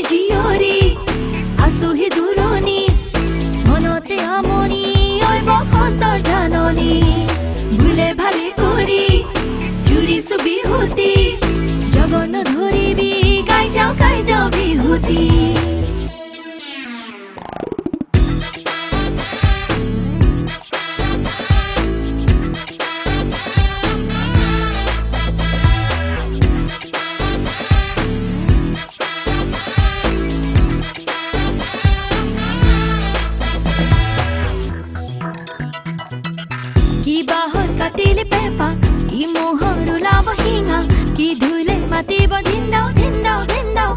জিয়ৰি আছুহি দূৰণি মনতে আমনি ঐ বসন্তৰ জাননী ভুলে ভালে কৰি জুৰিছো বিহুতি জগন ধৰিবি গাই যাও বিহুতি কাটিলে পেপা ই মোহৰু লাভ হিঙা কি ধুলে মাতিব ধিন্দাও ধিন্দাও ধিন্দাও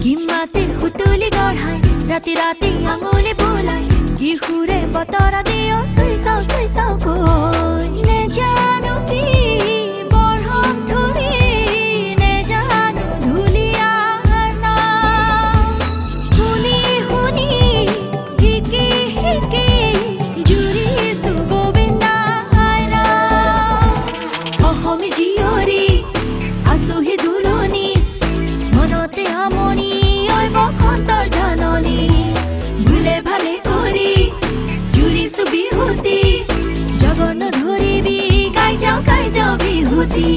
কি মাতে হুতুলি গঢ়াই ৰাতি ৰাতি আঙুলি বোলাই কি সুৰে বতৰা দিও চুই চাও কৈ নেজানো কি বৰহম ধৰি নেজানো ধুলিয়াৰ নাম শুনি জিয়ৰি আছুহি দূৰণি মনতে আমনি ঐ বসন্তৰ জাননী ভুলে ভালে কৰি জুৰিছো বিহুতি জগন ধৰিবি গাই যাও বিহুতি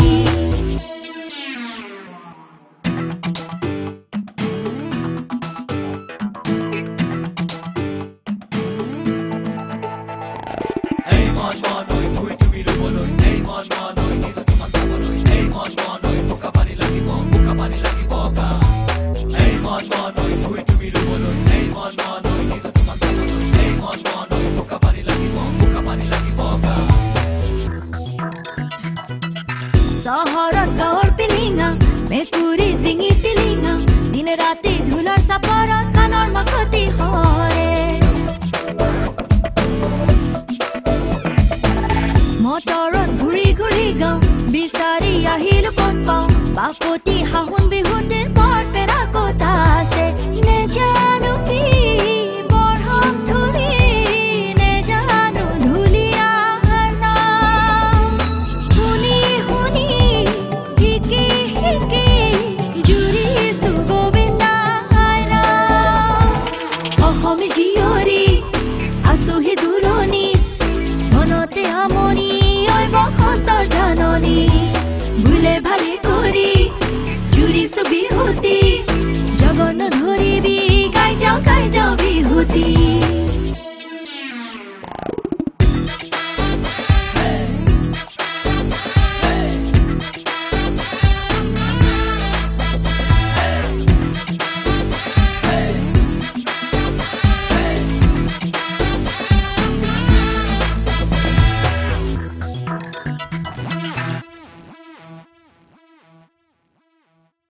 চহৰত গাঁৱৰ পিলিঙা মেকুৰী ডিঙি টিলিঙা দিনে ৰাতি ধুলৰ চাপৰত কাণৰ মাখতি হয় মটৰত ঘূৰি ঘূৰি গাওঁ বিচাৰি আহিলো ক'ত পাওঁ বাপতি শাহুন